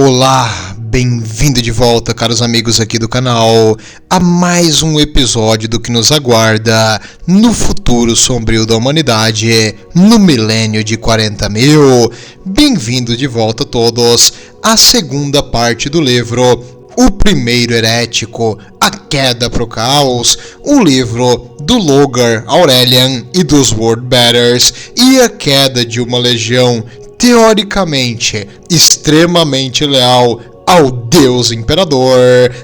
Olá, bem-vindo de volta, caros amigos aqui do canal, a mais um episódio do que nos aguarda no futuro sombrio da humanidade, no milênio de 40.000. Bem-vindo de volta a todos à segunda parte do livro O Primeiro Herético, A Queda pro Caos, o livro do Logar Aurelian e dos Worldbearers e a queda de uma legião teoricamente extremamente leal ao Deus Imperador,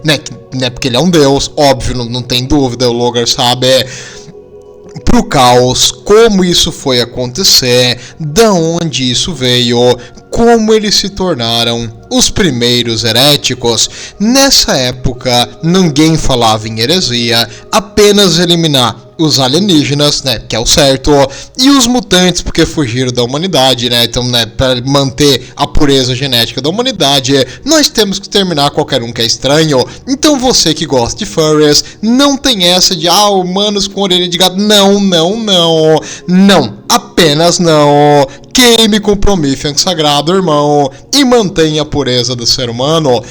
né? Porque ele é um deus, óbvio, não tem dúvida, o Logar sabe pro caos, como isso foi acontecer, da onde isso veio, como eles se tornaram os primeiros heréticos. Nessa época, ninguém falava em heresia, apenas eliminar os alienígenas, né, que é o certo, e os mutantes, porque fugiram da humanidade, né, então, né, para manter a pureza genética da humanidade, nós temos que exterminar qualquer um que é estranho. Então você que gosta de furries, não tem essa de, humanos com orelha de gato, não, apenas não. Queime com Promethean sagrado, irmão, e mantenha a pureza do ser humano.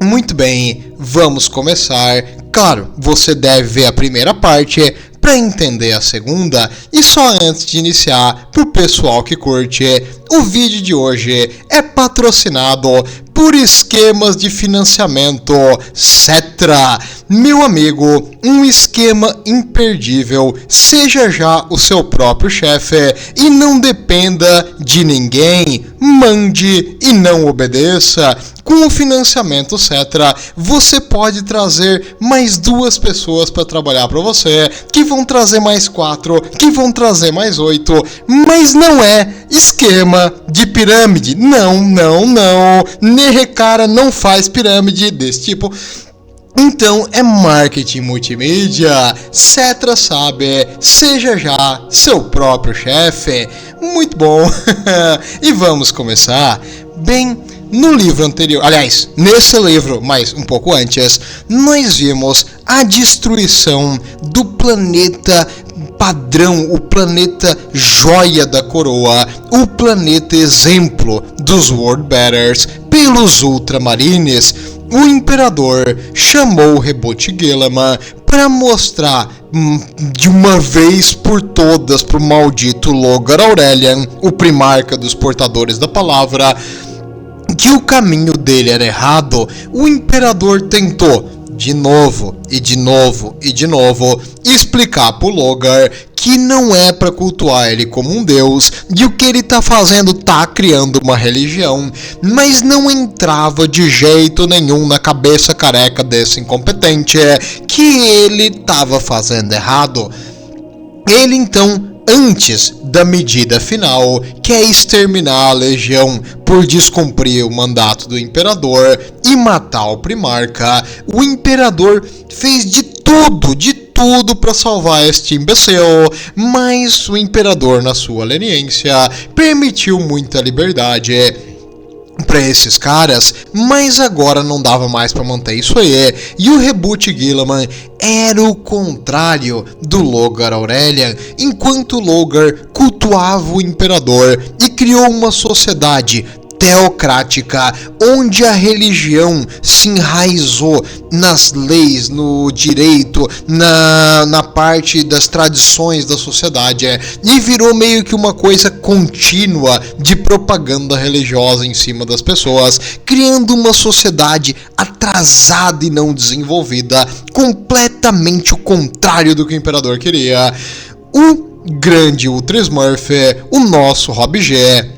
Muito bem, vamos começar. Claro, você deve ver a primeira parte para entender a segunda. E só antes de iniciar, pro pessoal que curte, o vídeo de hoje é patrocinado por esquemas de financiamento Cetra. Meu amigo, um esquema imperdível. Seja já o seu próprio chefe e não dependa de ninguém. Mande e não obedeça. Com o financiamento Cetra, você pode trazer mais 2 pessoas para trabalhar para você, que vão trazer mais 4, que vão trazer mais 8, mas não é esquema de pirâmide. Não. Nerecara não faz pirâmide desse tipo. Então é marketing multimídia. Cetra sabe, seja já seu próprio chefe. Muito bom. E vamos começar. Bem, no livro anterior, aliás, nesse livro, mas um pouco antes, nós vimos a destruição do planeta padrão, o planeta joia da coroa, o planeta exemplo dos Worldbearers pelos Ultramarines. O Imperador chamou Rebut Guilliman para mostrar de uma vez por todas pro maldito Logar Aurelian, o primarca dos portadores da palavra, que o caminho dele era errado. O Imperador tentou de novo explicar pro Logar que não é para cultuar ele como um deus, e o que ele tá fazendo tá criando uma religião, mas não entrava de jeito nenhum na cabeça careca desse incompetente que ele tava fazendo errado. Ele então, antes da medida final, que é exterminar a legião por descumprir o mandato do imperador e matar o primarca, o imperador fez de tudo para salvar este imbecil, mas o imperador, na sua leniência, permitiu muita liberdade para esses caras, mas agora não dava mais para manter isso aí. E o Rebut Guilliman era o contrário do Logar Aurelian, enquanto Logar cultuava o imperador e criou uma sociedade teocrática, onde a religião se enraizou nas leis, no direito, na parte das tradições da sociedade, e virou meio que uma coisa contínua de propaganda religiosa em cima das pessoas, criando uma sociedade atrasada e não desenvolvida, completamente o contrário do que o imperador queria. O grande Ultra Smurf, o nosso Rob G,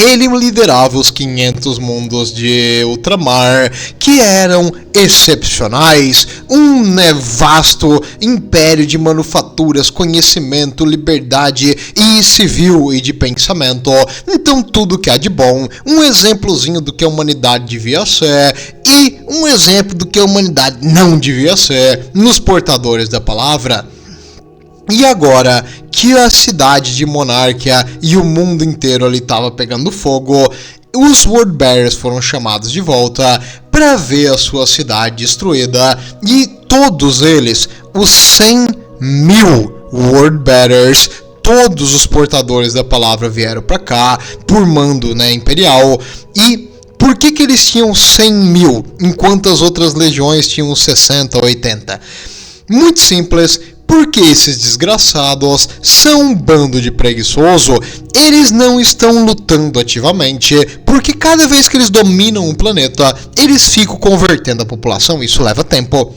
ele liderava os 500 mundos de ultramar, que eram excepcionais, um vasto império de manufaturas, conhecimento, liberdade e civil e de pensamento. Então tudo que há de bom, um exemplozinho do que a humanidade devia ser e um exemplo do que a humanidade não devia ser nos portadores da palavra. E agora que a cidade de Monarquia e o mundo inteiro ali estava pegando fogo, os Worldbearers foram chamados de volta para ver a sua cidade destruída, e todos eles, os 100.000 Worldbearers, todos os portadores da palavra vieram para cá por mando imperial, e Por que eles tinham 100 mil, enquanto as outras legiões tinham 60, 80? Muito simples, porque esses desgraçados são um bando de preguiçoso. Eles não estão lutando ativamente, porque cada vez que eles dominam um planeta, eles ficam convertendo a população, isso leva tempo.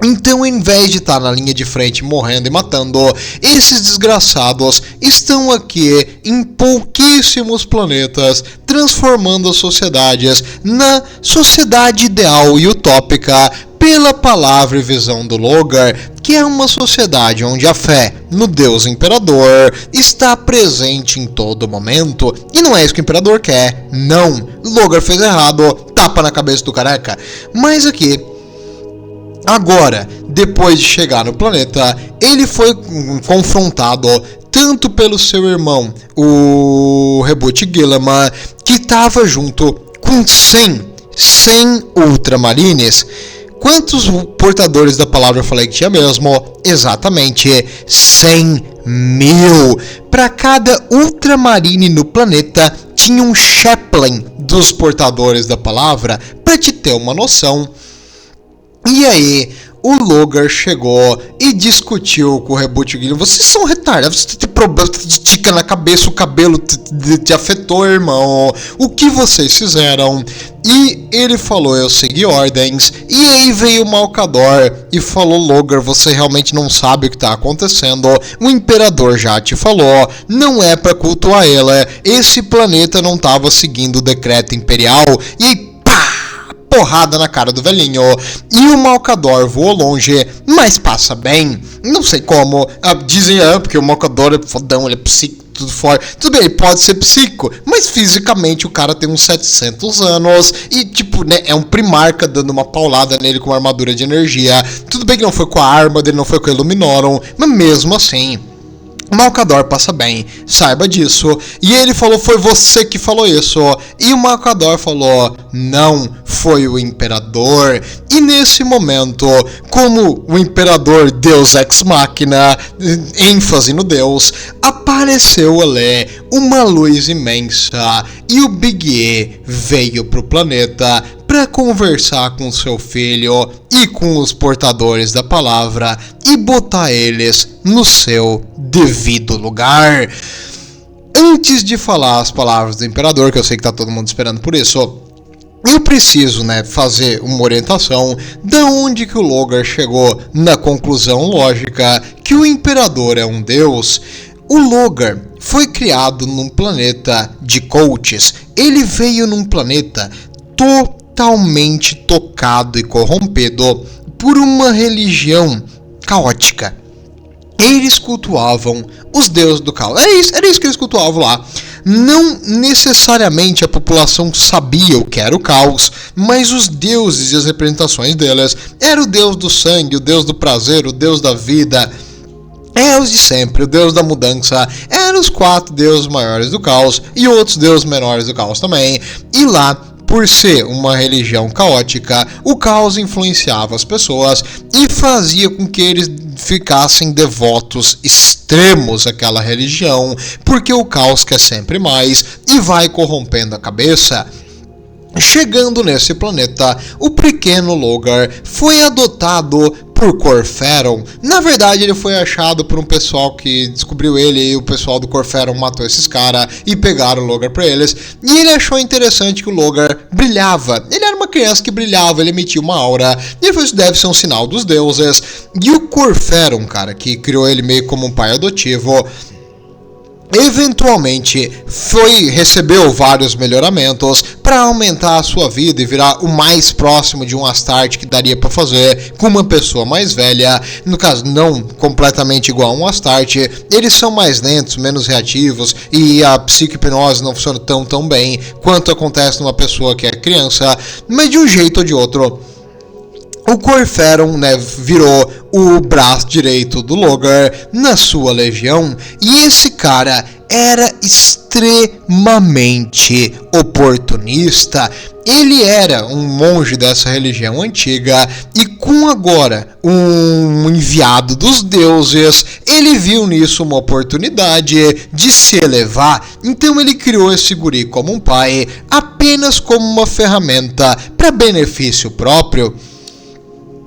Então, em vez de estar na linha de frente morrendo e matando, esses desgraçados estão aqui em pouquíssimos planetas, transformando as sociedades na sociedade ideal e utópica pela palavra e visão do Logar, que é uma sociedade onde a fé no Deus Imperador está presente em todo momento. E não é isso que o Imperador quer, não. Logar fez errado, tapa na cabeça do careca. Mas aqui... Agora, depois de chegar no planeta, ele foi confrontado tanto pelo seu irmão, o Reboot Guilliman, que estava junto com 100 Ultramarines. Quantos portadores da palavra eu falei que tinha mesmo? Exatamente 100 mil. Para cada Ultramarine no planeta, tinha um Chaplain dos portadores da palavra, para te ter uma noção. E aí, o Logar chegou e discutiu com o Reboot Guilliman. Vocês são retardados, você tem problema de tica na cabeça, o cabelo te afetou, irmão. O que vocês fizeram? E ele falou, eu segui ordens. E aí veio o Malcador e falou, Logar, você realmente não sabe o que está acontecendo. O Imperador já te falou, não é para cultuar ele. Esse planeta não estava seguindo o decreto imperial e... porrada na cara do velhinho, e o Malcador voou longe, mas passa bem, não sei como, dizem, porque o Malcador é fodão, ele é psíquico, tudo fora, tudo bem, ele pode ser psíquico, mas fisicamente o cara tem uns 700 anos, e tipo, né, é um primarca dando uma paulada nele com uma armadura de energia, tudo bem que não foi com a arma dele, não foi com o Illuminorum, mas mesmo assim... O Malcador passa bem, saiba disso. E ele falou, foi você que falou isso. E o Malcador falou, não, foi o Imperador. E nesse momento, como o Imperador Deus Ex Machina, ênfase no Deus, apareceu ali uma luz imensa. E o Big E veio pro planeta para conversar com seu filho e com os portadores da palavra e botar eles no seu devido lugar. Antes de falar as palavras do Imperador, que eu sei que tá todo mundo esperando por isso, eu preciso, fazer uma orientação da onde que o Logar chegou na conclusão lógica que o Imperador é um deus. O Logar foi criado num planeta de coaches. Ele veio num planeta totalmente tocado e corrompido por uma religião caótica. Eles cultuavam os deuses do caos. Era isso que eles cultuavam lá. Não necessariamente a população sabia o que era o caos, mas os deuses e as representações deles eram o deus do sangue, o deus do prazer, o deus da vida. É os de sempre, o deus da mudança, eram os 4 deuses maiores do caos e outros deuses menores do caos também. E lá, por ser uma religião caótica, o caos influenciava as pessoas e fazia com que eles ficassem devotos extremos àquela religião, porque o caos quer sempre mais e vai corrompendo a cabeça. Chegando nesse planeta, o pequeno Logar foi adotado por Corferon. Na verdade, ele foi achado por um pessoal que descobriu ele, e o pessoal do Corferon matou esses caras e pegaram o Logar pra eles. E ele achou interessante que o Logar brilhava. Ele era uma criança que brilhava, ele emitia uma aura. E ele falou, isso deve ser um sinal dos deuses. E o Corferon, cara, que criou ele meio como um pai adotivo, eventualmente recebeu vários melhoramentos para aumentar a sua vida e virar o mais próximo de um Astarte que daria para fazer com uma pessoa mais velha. No caso, não completamente igual a um Astarte, eles são mais lentos, menos reativos e a psico-hipnose não funciona tão bem quanto acontece numa pessoa que é criança, mas de um jeito ou de outro. O Corferon, virou o braço direito do Logar na sua legião, e esse cara era extremamente oportunista. Ele era um monge dessa religião antiga e com agora um enviado dos deuses, ele viu nisso uma oportunidade de se elevar. Então ele criou esse guri como um pai, apenas como uma ferramenta para benefício próprio.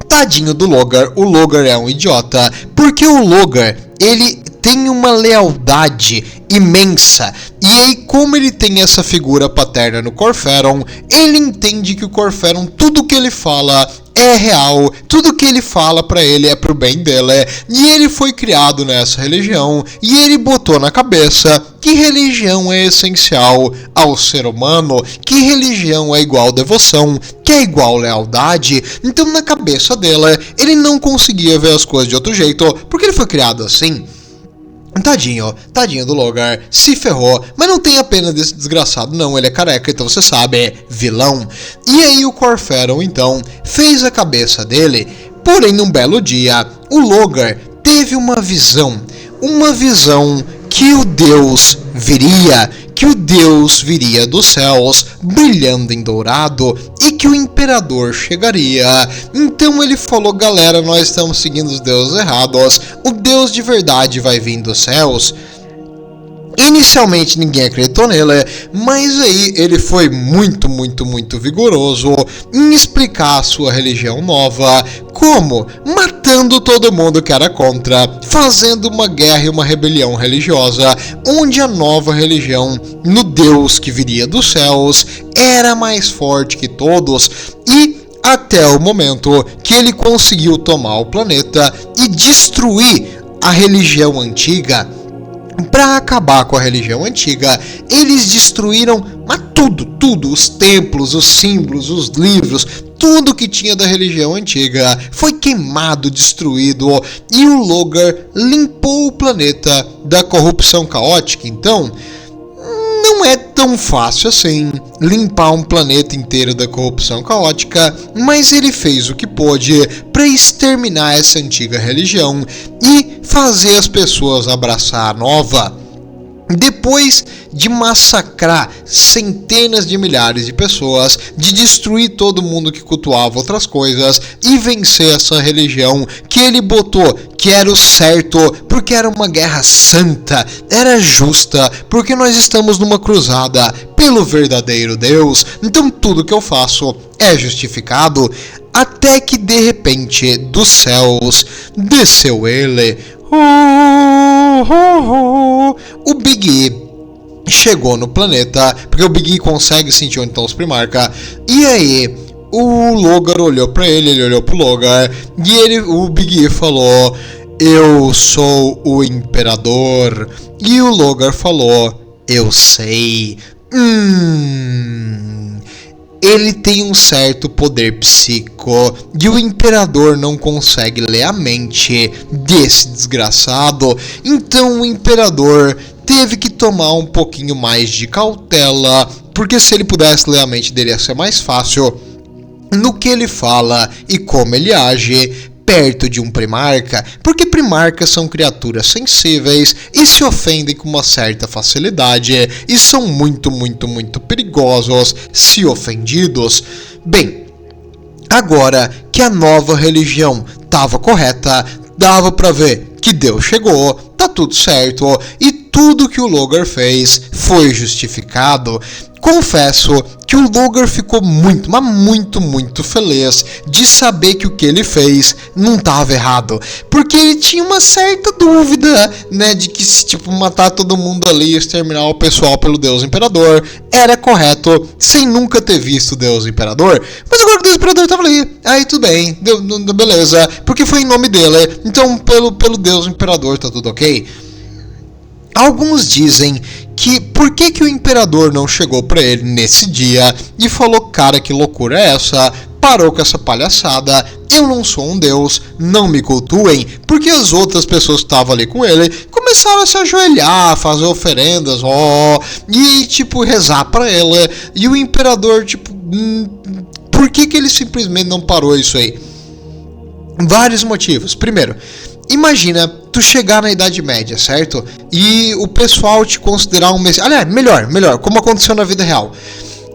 Tadinho do Logar, o Logar é um idiota, porque o Logar, ele tem uma lealdade imensa, e aí como ele tem essa figura paterna no Corferon, ele entende que o Corferon, tudo que ele fala é real, tudo que ele fala pra ele é pro bem dele, e ele foi criado nessa religião, e ele botou na cabeça que religião é essencial ao ser humano, que religião é igual devoção, que é igual lealdade. Então na cabeça dele, ele não conseguia ver as coisas de outro jeito, porque ele foi criado assim. Tadinho do Logar, se ferrou, mas não tem a pena desse desgraçado não, ele é careca, então você sabe, é vilão. E aí o Corferon então fez a cabeça dele, porém num belo dia, o Logar teve uma visão que o Deus viria dos céus, brilhando em dourado, e que o imperador chegaria. Então ele falou, galera, nós estamos seguindo os deuses errados, o Deus de verdade vai vir dos céus. Inicialmente ninguém acreditou nele, mas aí ele foi muito vigoroso em explicar a sua religião nova, como matando todo mundo que era contra, fazendo uma guerra e uma rebelião religiosa, onde a nova religião no Deus que viria dos céus era mais forte que todos, e até o momento que ele conseguiu tomar o planeta e destruir a religião antiga. Para acabar com a religião antiga, eles destruíram tudo, os templos, os símbolos, os livros, tudo que tinha da religião antiga foi queimado, destruído, e o Logar limpou o planeta da corrupção caótica. Então, não é tão fácil assim limpar um planeta inteiro da corrupção caótica, mas ele fez o que pôde para exterminar essa antiga religião e fazer as pessoas abraçar a nova. Depois de massacrar centenas de milhares de pessoas, de destruir todo mundo que cultuava outras coisas e vencer essa religião que ele botou que era o certo, porque era uma guerra santa, era justa, porque nós estamos numa cruzada pelo verdadeiro Deus, então tudo que eu faço é justificado, até que de repente dos céus desceu ele. O Big E chegou no planeta, porque o Big E consegue sentir onde estão os Primarca, e aí o Logar olhou pra ele olhou pro Logar, e o Big E falou, eu sou o Imperador, e o Logar falou, eu sei, ele tem um certo poder psíquico e o Imperador não consegue ler a mente desse desgraçado, então o Imperador teve que tomar um pouquinho mais de cautela, porque se ele pudesse ler a mente dele ia ser mais fácil no que ele fala e como ele age perto de um Primarca, porque Primarcas são criaturas sensíveis e se ofendem com uma certa facilidade e são muito perigosos se ofendidos. Bem, agora que a nova religião estava correta, dava para ver que Deus chegou, tá tudo certo e tudo que o Logar fez foi justificado. Confesso que o Logar ficou muito feliz de saber que o que ele fez não estava errado, porque ele tinha uma certa dúvida, né, de que se matar todo mundo ali e exterminar o pessoal pelo Deus Imperador era correto, sem nunca ter visto o Deus Imperador, mas agora o Deus Imperador estava ali, aí tudo bem, beleza, porque foi em nome dele, então pelo Deus Imperador tá tudo ok. Alguns dizem que por que o Imperador não chegou pra ele nesse dia e falou, cara, que loucura é essa? Parou com essa palhaçada, eu não sou um deus, não me cultuem, porque as outras pessoas que estavam ali com ele começaram a se ajoelhar, fazer oferendas, e rezar pra ele, e o Imperador, por que ele simplesmente não parou isso aí? Vários motivos. Primeiro, imagina tu chegar na Idade Média, certo? E o pessoal te considerar um messias. Aliás, melhor, como aconteceu na vida real.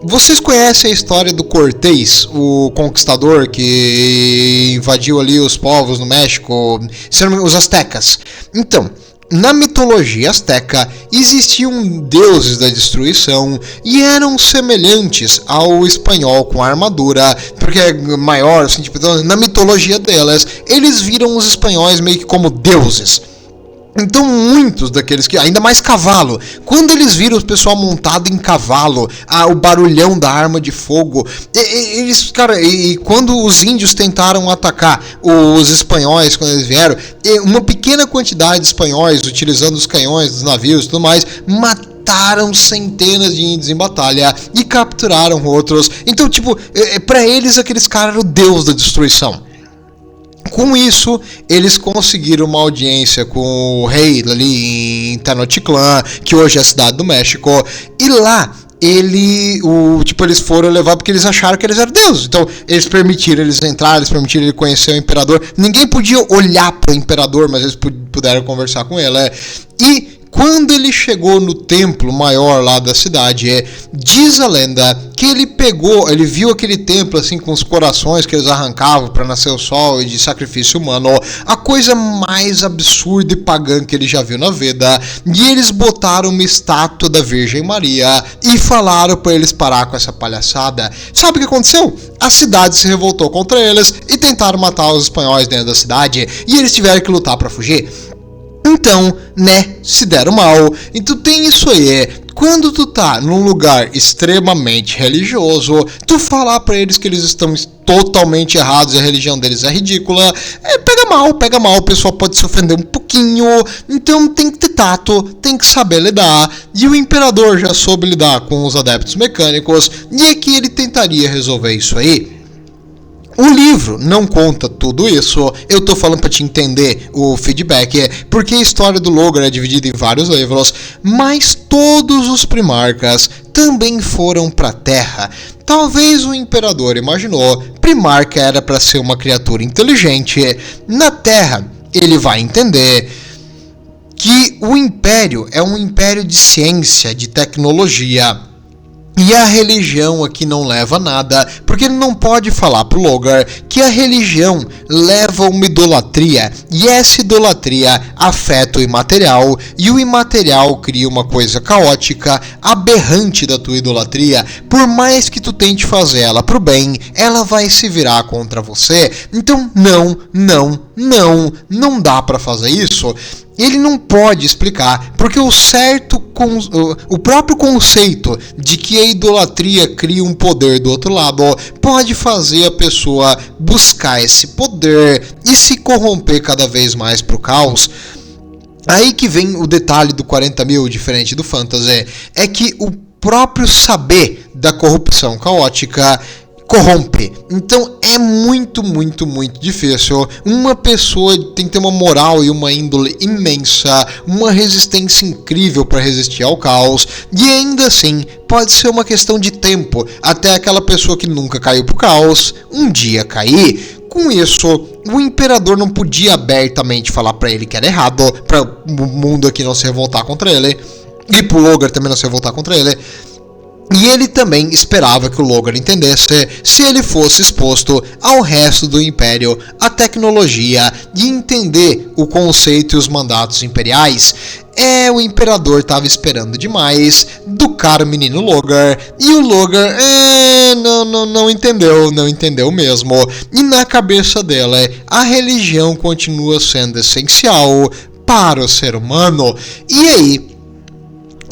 Vocês conhecem a história do Cortés, o conquistador que invadiu ali os povos no México, os aztecas? Então, na mitologia azteca, existiam deuses da destruição e eram semelhantes ao espanhol com armadura, porque é maior, assim, tipo, na mitologia delas, eles viram os espanhóis meio que como deuses. Então muitos daqueles que, ainda mais cavalo, quando eles viram o pessoal montado em cavalo, o barulhão da arma de fogo, eles, cara, e quando os índios tentaram atacar os espanhóis, quando eles vieram, uma pequena quantidade de espanhóis, utilizando os canhões dos navios e tudo mais, mataram centenas de índios em batalha e capturaram outros. Então, tipo, pra eles aqueles caras eram o deus da destruição. Com isso, eles conseguiram uma audiência com o rei ali em Tenochtitlan, que hoje é a cidade do México, e lá eles foram levar porque eles acharam que eles eram deuses. Então, eles permitiram eles entrar, eles permitiram ele conhecer o imperador. Ninguém podia olhar para o imperador, mas eles puderam conversar com ele. E quando ele chegou no templo maior lá da cidade, diz a lenda que ele viu aquele templo assim com os corações que eles arrancavam para nascer o sol e de sacrifício humano, a coisa mais absurda e pagã que ele já viu na vida. E eles botaram uma estátua da Virgem Maria e falaram para eles parar com essa palhaçada. Sabe o que aconteceu? A cidade se revoltou contra eles e tentaram matar os espanhóis dentro da cidade, e eles tiveram que lutar para fugir. Então, se deram mal. Então tem isso aí, quando tu tá num lugar extremamente religioso, tu falar pra eles que eles estão totalmente errados e a religião deles é ridícula, pega mal, o pessoal pode se ofender um pouquinho. Então tem que ter tato, tem que saber lidar, e o imperador já soube lidar com os adeptos mecânicos, e é que ele tentaria resolver isso aí. O livro não conta tudo isso, eu tô falando pra te entender o feedback, porque a história do Logar é dividida em vários livros, mas todos os Primarcas também foram pra Terra. Talvez o Imperador imaginou, Primarca era pra ser uma criatura inteligente. Na Terra, ele vai entender que o Império é um império de ciência, de tecnologia. E a religião aqui não leva a nada, porque ele não pode falar pro Logar que a religião leva a uma idolatria, e essa idolatria afeta o imaterial, e o imaterial cria uma coisa caótica, aberrante da tua idolatria. Por mais que tu tente fazer ela pro bem, ela vai se virar contra você. Então não dá pra fazer isso. Ele não pode explicar, porque o próprio conceito de que a idolatria cria um poder do outro lado pode fazer a pessoa buscar esse poder e se corromper cada vez mais pro caos. Aí que vem o detalhe do 40.000, diferente do Fantasy, é que o próprio saber da corrupção caótica corrompe. Então é muito difícil. Uma pessoa tem que ter uma moral e uma índole imensa, uma resistência incrível para resistir ao caos, e ainda assim pode ser uma questão de tempo até aquela pessoa que nunca caiu pro caos um dia cair. Com isso, o imperador não podia abertamente falar para ele que era errado, para o mundo aqui não se revoltar contra ele, e pro Logar também não se revoltar contra ele. E ele também esperava que o Logar entendesse, se ele fosse exposto ao resto do Império, a tecnologia, e entender o conceito e os mandatos imperiais. O Imperador estava esperando demais do caro menino Logar, e o Logar não entendeu mesmo. E na cabeça dela, a religião continua sendo essencial para o ser humano. E aí,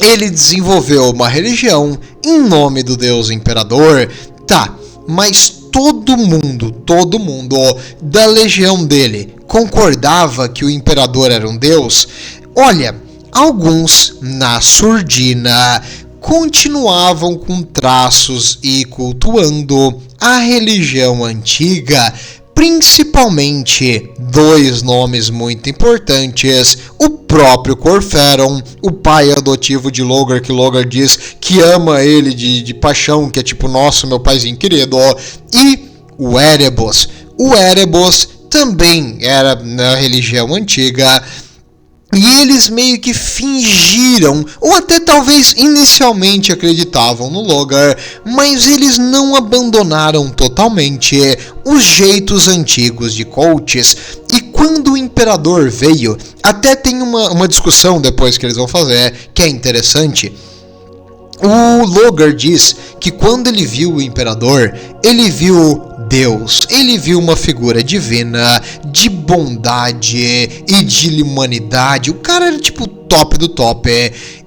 ele desenvolveu uma religião em nome do Deus Imperador. Tá, mas todo mundo da legião dele concordava que o Imperador era um deus? Olha, alguns na surdina continuavam com traços e cultuando a religião antiga, principalmente dois nomes muito importantes: o próprio Corferon, o pai adotivo de Logar, que Logar diz que ama ele de paixão, que é tipo, nossa, meu paizinho querido, e o Erebos. O Erebos também era na religião antiga. E eles meio que fingiram, ou até talvez inicialmente acreditavam no Logar, mas eles não abandonaram totalmente os jeitos antigos de Coates. E quando o Imperador veio, até tem uma discussão depois que eles vão fazer, que é interessante. O Logar diz que quando ele viu o Imperador, ele viu Deus, ele viu uma figura divina, de bondade e de humanidade. O cara era tipo o top do top.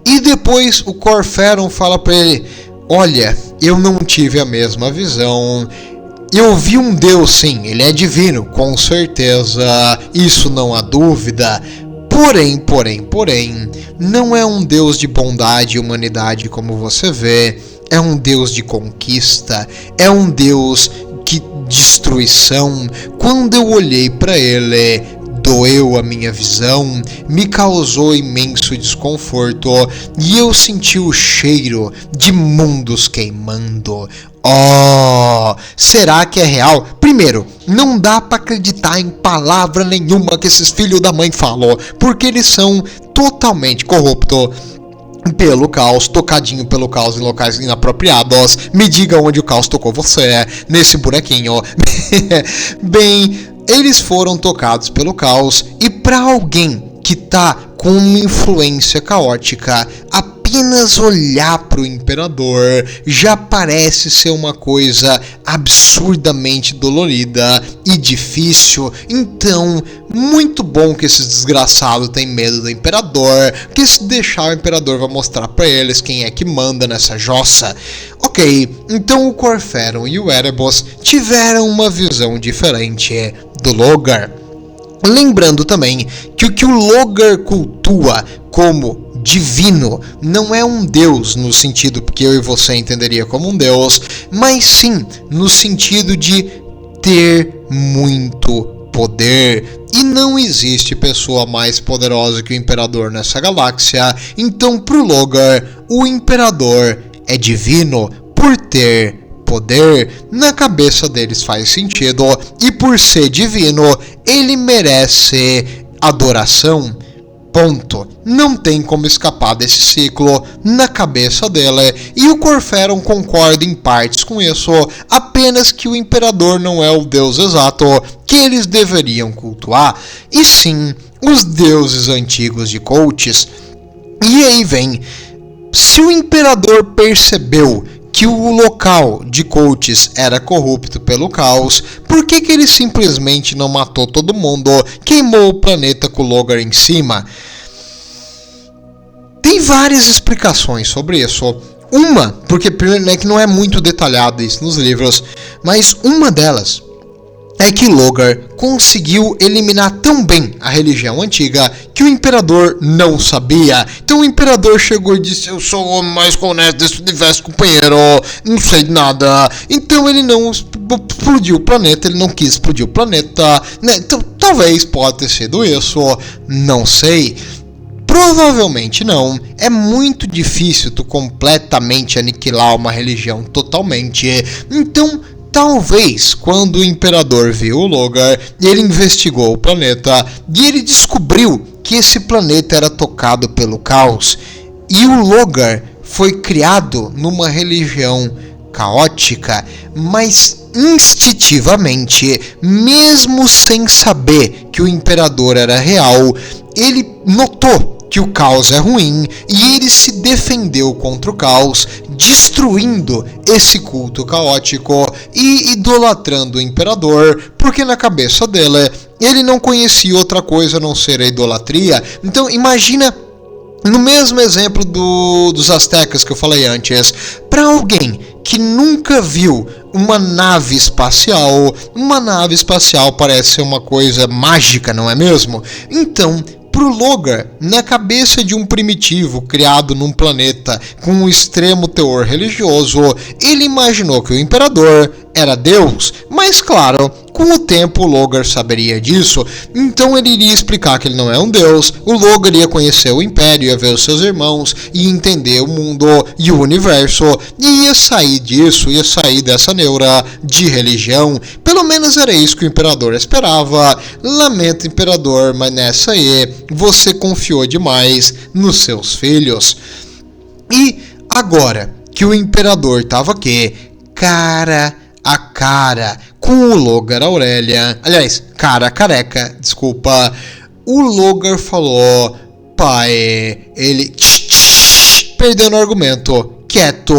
E depois o Corferon fala pra ele: olha, eu não tive a mesma visão. Eu vi um Deus, sim, ele é divino, com certeza, isso não há dúvida. Porém, não é um Deus de bondade e humanidade como você vê. É um Deus de conquista, é um Deus de destruição. Quando eu olhei para ele, doeu a minha visão, me causou imenso desconforto e eu senti o cheiro de mundos queimando. Oh, será que é real? Primeiro, não dá pra acreditar em palavra nenhuma que esses filhos da mãe falam, porque eles são totalmente corruptos pelo caos, tocadinho pelo caos em locais inapropriados. Me diga onde o caos tocou você, nesse bonequinho. Bem, eles foram tocados pelo caos, e para alguém que tá com uma influência caótica, apenas olhar para o Imperador já parece ser uma coisa absurdamente dolorida e difícil. Então, muito bom que esses desgraçados têm medo do Imperador, porque se deixar o Imperador vai mostrar para eles quem é que manda nessa jossa. Ok, então o Corferon e o Erebos tiveram uma visão diferente do Logar. Lembrando também que o Logar cultua como divino não é um deus no sentido que eu e você entenderia como um deus, mas sim no sentido de ter muito poder. E não existe pessoa mais poderosa que o Imperador nessa galáxia. Então, pro Logar, o Imperador é divino por ter poder. Na cabeça deles faz sentido, e por ser divino, ele merece adoração. Ponto. Não tem como escapar desse ciclo na cabeça dela, e o Corferon concorda em partes com isso, apenas que o Imperador não é o deus exato que eles deveriam cultuar, e sim os deuses antigos de Coates. E aí vem, se o Imperador percebeu que o local de Coates era corrupto pelo caos, por que ele simplesmente não matou todo mundo, queimou o planeta com o Logar em cima? Tem várias explicações sobre isso. Uma, porque que não é muito detalhado isso nos livros, mas uma delas é que Logar conseguiu eliminar tão bem a religião antiga que o Imperador não sabia. Então o Imperador chegou e disse: eu sou o homem mais honesto desse universo, companheiro, não sei de nada. Então ele não explodiu o planeta, ele não quis explodir o planeta, né? Então talvez pode ter sido isso, não sei. Provavelmente não. É muito difícil tu completamente aniquilar uma religião totalmente. Então talvez, quando o Imperador viu o Logar, ele investigou o planeta e ele descobriu que esse planeta era tocado pelo caos. E o Logar foi criado numa religião caótica, mas instintivamente, mesmo sem saber que o Imperador era real, ele notou que o caos é ruim e ele se defendeu contra o caos, destruindo esse culto caótico e idolatrando o Imperador, porque na cabeça dele ele não conhecia outra coisa a não ser a idolatria. Então imagina, no mesmo exemplo dos astecas que eu falei antes, para alguém que nunca viu uma nave espacial parece ser uma coisa mágica, não é mesmo? Então, pro Logar, na cabeça de um primitivo criado num planeta com um extremo teor religioso, ele imaginou que o Imperador era Deus, mas claro, com o tempo o Logar saberia disso, então ele iria explicar que ele não é um Deus, o Logar ia conhecer o Império, ia ver os seus irmãos, ia entender o mundo e o universo, e ia sair disso, ia sair dessa neura de religião. Pelo Pelo menos era isso que o imperador esperava. Lamento, imperador, mas nessa aí você confiou demais nos seus filhos. E agora que o imperador estava aqui, cara a cara com o Logar Aurelia, aliás, cara careca, desculpa, o Logar falou: pai, ele perdeu no argumento, quieto,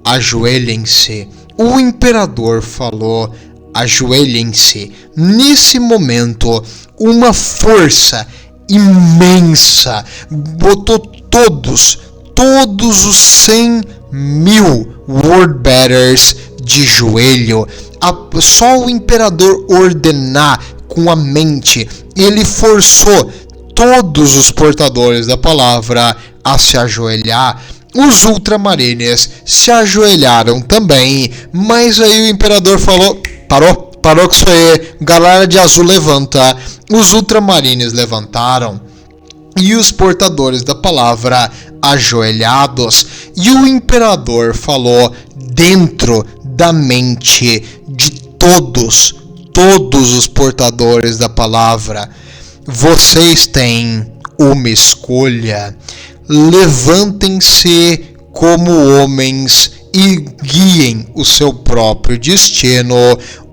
ajoelhem-se. O imperador falou: ajoelhem-se. Nesse momento, uma força imensa botou todos os 100.000 Wordbearers de joelho. Só o imperador ordenar com a mente, ele forçou todos os portadores da palavra a se ajoelhar. Os ultramarines se ajoelharam também, mas aí o imperador falou: parou com isso aí, galera de azul levanta. Os ultramarines levantaram e os portadores da palavra ajoelhados, e o imperador falou dentro da mente de todos os portadores da palavra: vocês têm uma escolha. Levantem-se como homens e guiem o seu próprio destino,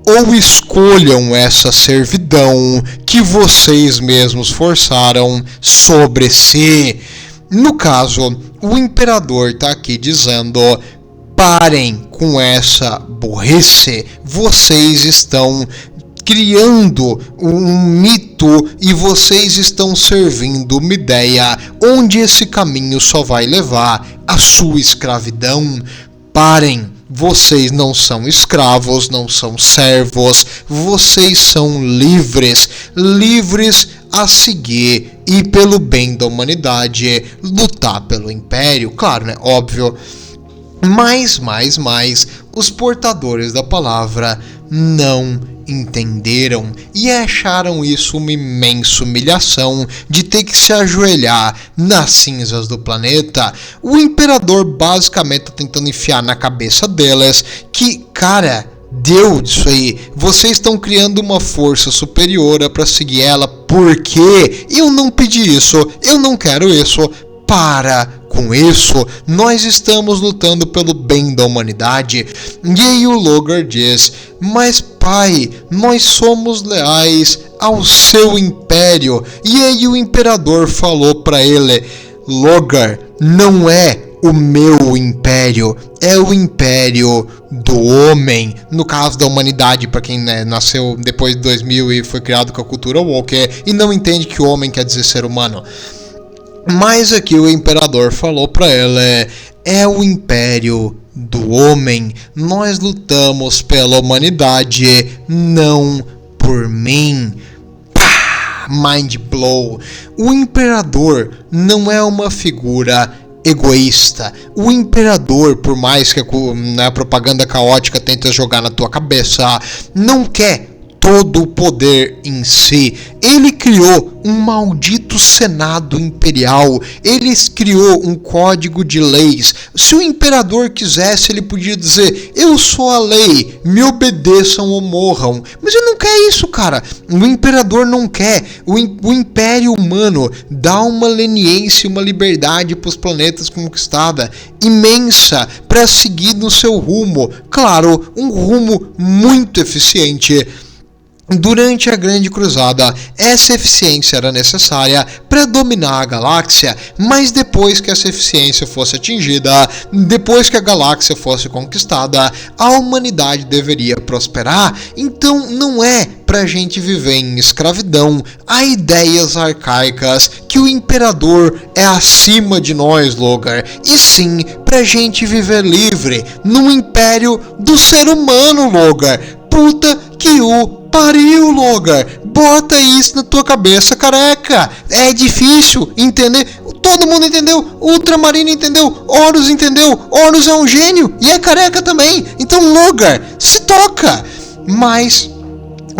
ou escolham essa servidão que vocês mesmos forçaram sobre si. No caso, o imperador está aqui dizendo: parem com essa burrice, vocês estão criando um mito e vocês estão servindo uma ideia onde esse caminho só vai levar à sua escravidão. Parem, vocês não são escravos, não são servos, vocês são livres a seguir e pelo bem da humanidade lutar pelo império, claro, né, óbvio. Mas os portadores da palavra não entenderam e acharam isso uma imensa humilhação de ter que se ajoelhar nas cinzas do planeta. O imperador basicamente está tentando enfiar na cabeça delas que, cara, deu disso aí, vocês estão criando uma força superior para seguir ela, porque eu não pedi isso, eu não quero isso. Para com isso, nós estamos lutando pelo bem da humanidade. E aí o Logar diz: mas pai, nós somos leais ao seu império. E aí o imperador falou para ele: Logar, não é o meu império, é o império do homem, no caso da humanidade, para quem nasceu depois de 2000 e foi criado com a cultura woke e não entende que homem quer dizer ser humano. Mas aqui o imperador falou para ele: é o império do homem, nós lutamos pela humanidade, não por mim. Pá! Mind blow. O imperador não é uma figura egoísta. O imperador, por mais que a propaganda caótica tente jogar na tua cabeça, não quer todo o poder em si. Ele criou um maldito Senado Imperial. Ele criou um código de leis. Se o imperador quisesse, ele podia dizer: eu sou a lei, me obedeçam ou morram. Mas ele não quer isso, cara. O imperador não quer. O império humano dá uma leniência, uma liberdade para os planetas conquistada imensa para seguir no seu rumo. Claro, um rumo muito eficiente. Durante a Grande Cruzada, essa eficiência era necessária para dominar a galáxia, mas depois que essa eficiência fosse atingida, depois que a galáxia fosse conquistada, a humanidade deveria prosperar. Então não é pra gente viver em escravidão a ideias arcaicas que o imperador é acima de nós, Logar, e sim pra gente viver livre num império do ser humano, Logar. Puta que o pariu, Logar. Bota isso na tua cabeça, careca. É difícil entender. Todo mundo entendeu. Ultramarino entendeu. Horus entendeu. Horus é um gênio e é careca também. Então, Logar, se toca. Mas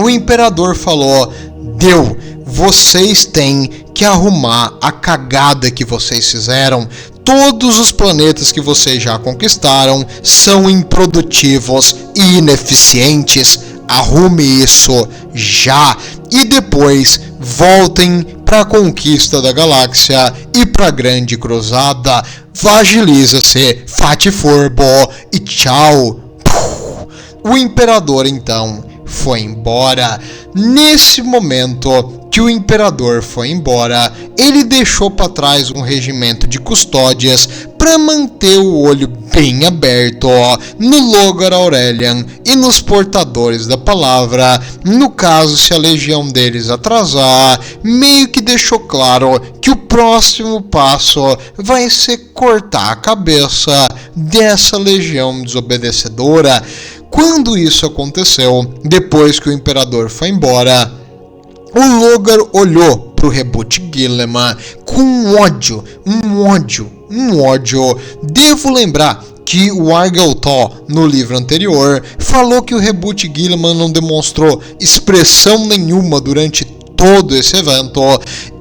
o imperador falou: deu. Vocês têm que arrumar a cagada que vocês fizeram. Todos os planetas que vocês já conquistaram são improdutivos e ineficientes. arrume isso já e depois voltem para a conquista da galáxia e para a grande cruzada. Vagiliza-se, fate furbo e tchau. O imperador então foi embora. Nesse momento que o imperador foi embora, ele deixou para trás um regimento de custódias para manter o olho bem aberto no Logar Aurelian e nos portadores da palavra. No caso, se a legião deles atrasar, meio que deixou claro que o próximo passo vai ser cortar a cabeça dessa legião desobedecedora. Quando isso aconteceu, depois que o imperador foi embora, o Logar olhou pro Reboot Guilliman com um ódio. Devo lembrar que o Argeltó, no livro anterior, falou que o Reboot Guilliman não demonstrou expressão nenhuma durante todo esse evento,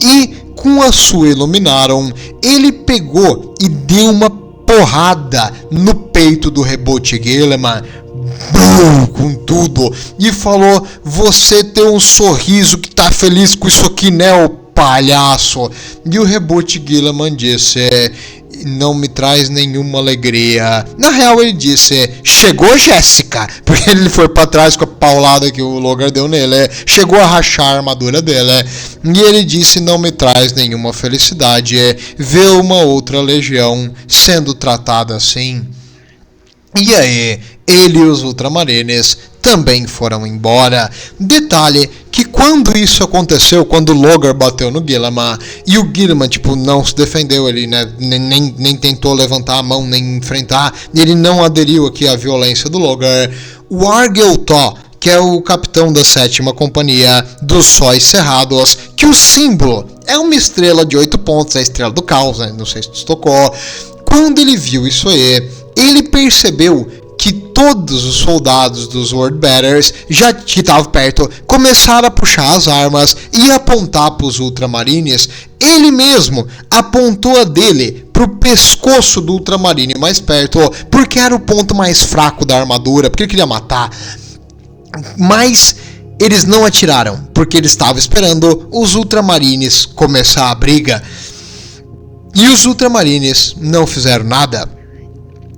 e com a sua Illuminarum, ele pegou e deu uma porrada no peito do Reboot Guilliman, com tudo, e falou: você tem um sorriso que tá feliz com isso aqui, né, ô palhaço? E o Reboot Guilliman disse: não me traz nenhuma alegria. Na real, ele disse: chegou, Jéssica, porque ele foi pra trás com a paulada que o Logar deu nele, chegou a rachar a armadura dele, e ele disse: não me traz nenhuma felicidade ver uma outra legião sendo tratada assim. E aí, ele e os Ultramarines também foram embora. Detalhe que quando isso aconteceu, quando o Logar bateu no Guilliman, e o Guilliman, não se defendeu, ele nem tentou levantar a mão, nem enfrentar, ele não aderiu aqui à violência do Logar, o Argeltó, que é o capitão da 7ª Companhia dos Sóis Cerrados, que o símbolo é uma estrela de 8 pontos, a estrela do caos, né? Não sei se tu tocou. Quando ele viu isso aí, ele percebeu que todos os soldados dos Swordbearers, já que estavam perto, começaram a puxar as armas e apontar para os Ultramarines. Ele mesmo apontou a dele para o pescoço do Ultramarine mais perto, porque era o ponto mais fraco da armadura, porque ele queria matar. Mas eles não atiraram, porque eles estavam esperando os Ultramarines começar a briga. E os Ultramarines não fizeram nada.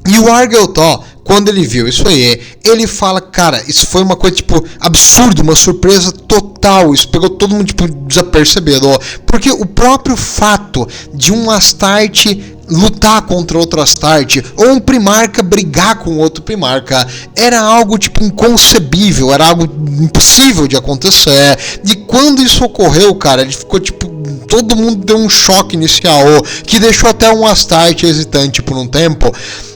E o Argeltó, quando ele viu isso aí, ele fala: cara, isso foi uma coisa absurda, uma surpresa total, isso pegou todo mundo desapercebido, porque o próprio fato de um Astarte lutar contra outro Astarte, ou um Primarca brigar com outro Primarca, era algo inconcebível, era algo impossível de acontecer. E quando isso ocorreu, cara, ele ficou todo mundo deu um choque inicial, que deixou até um Astarte hesitante por um tempo.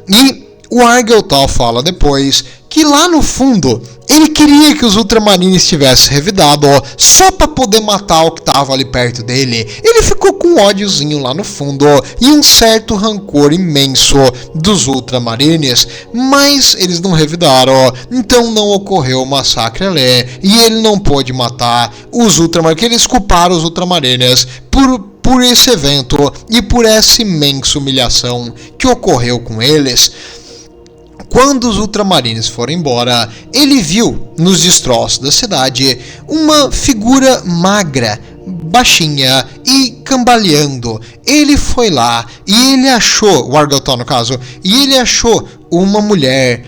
E o Argeltó fala depois que lá no fundo ele queria que os Ultramarines tivessem revidado, só para poder matar o que estava ali perto dele. Ele ficou com um ódiozinho lá no fundo e um certo rancor imenso dos Ultramarines, mas eles não revidaram, então não ocorreu o massacre ali, e ele não pôde matar os Ultramarines, porque eles culparam os Ultramarines por esse evento e por essa imensa humilhação que ocorreu com eles. Quando os Ultramarines foram embora, ele viu nos destroços da cidade uma figura magra, baixinha e cambaleando. Ele foi lá e ele achou, o Argeltó no caso, e ele achou uma mulher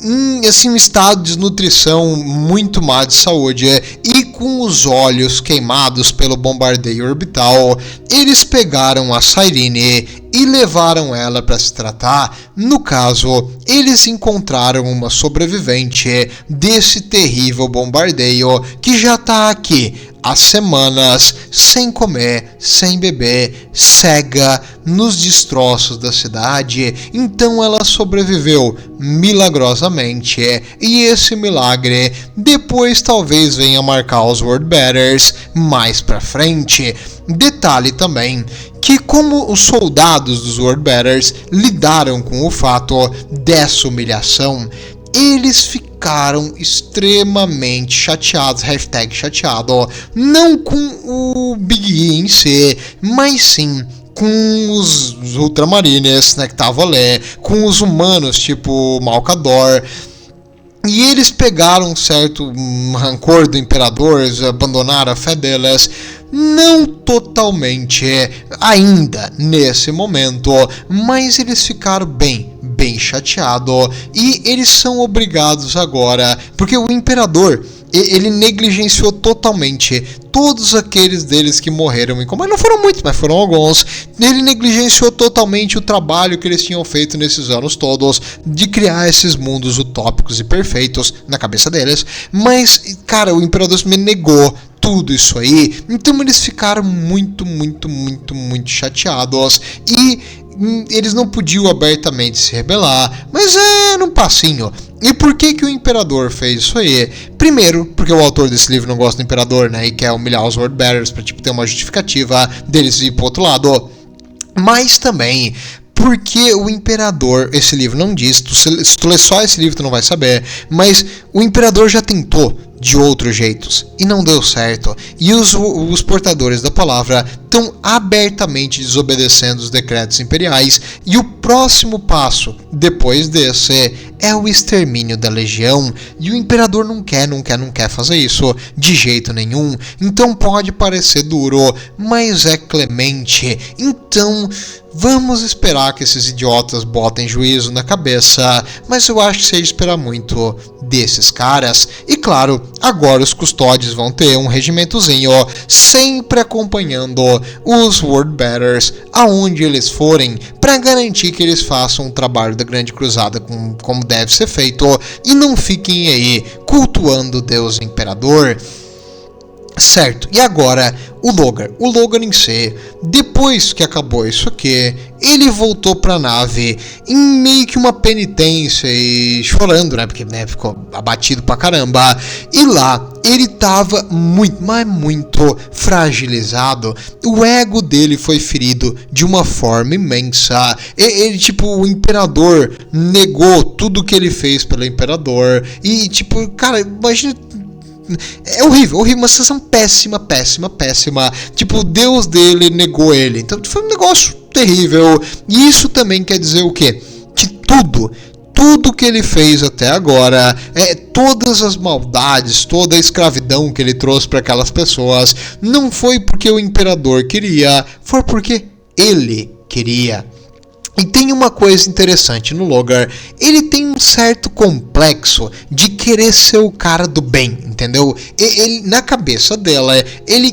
em um estado de desnutrição, muito má de saúde, e com os olhos queimados pelo bombardeio orbital. Eles pegaram a Cyrene e levaram ela para se tratar. No caso, eles encontraram uma sobrevivente desse terrível bombardeio que já está aqui há semanas, sem comer, sem beber, cega, nos destroços da cidade. Então ela sobreviveu milagrosamente, e esse milagre depois talvez venha marcar os Swordbearers mais pra frente. Detalhe também que, como os soldados dos Swordbearers lidaram com o fato dessa humilhação, eles ficaram extremamente chateados, #chateado, não com o Big E em si, mas sim com os Ultramarines, né, que estavam ali, com os humanos tipo Malcador. E eles pegaram um certo rancor do imperador, abandonaram a fé deles, não totalmente ainda nesse momento, mas eles ficaram bem chateados e eles são obrigados agora, porque o imperador ele negligenciou totalmente todos aqueles deles que morreram em combate. Não foram muitos, mas foram alguns. Ele negligenciou totalmente o trabalho que eles tinham feito nesses anos todos de criar esses mundos utópicos e perfeitos na cabeça deles. Mas, cara, o imperador me negou tudo isso aí. Então eles ficaram muito chateados e eles não podiam abertamente se rebelar, mas num passinho. E por que o imperador fez isso aí? Primeiro, porque o autor desse livro não gosta do imperador, né, e quer humilhar os Swordbearers pra ter uma justificativa deles ir pro outro lado. Mas também porque o imperador, esse livro não diz, se tu ler só esse livro tu não vai saber, mas o imperador já tentou de outros jeitos e não deu certo, e os portadores da palavra estão abertamente desobedecendo os decretos imperiais, e o próximo passo depois desse é o extermínio da legião, e o imperador não quer fazer isso de jeito nenhum. Então pode parecer duro, mas é clemente. Então vamos esperar que esses idiotas botem juízo na cabeça, mas eu acho que seja esperar muito desses caras. E claro, agora os custódios vão ter um regimentozinho sempre acompanhando os Swordbearers aonde eles forem, para garantir que eles façam o trabalho da Grande Cruzada como deve ser feito e não fiquem aí cultuando o Deus Imperador. Certo, e agora o Logar em si, depois que acabou isso aqui, ele voltou pra nave em meio que uma penitência e chorando, né, porque ficou abatido pra caramba, e lá ele tava muito fragilizado, o ego dele foi ferido de uma forma imensa, ele o imperador negou tudo que ele fez pelo imperador, e cara, imagina. É horrível, uma sensação péssima. O Deus dele negou ele. Então foi um negócio terrível. E isso também quer dizer o quê? Que tudo que ele fez até agora, todas as maldades, toda a escravidão que ele trouxe para aquelas pessoas, não foi porque o imperador queria, foi porque ele queria. E tem uma coisa interessante no Logar, ele tem um certo complexo de querer ser o cara do bem, entendeu? Ele, na cabeça dela, ele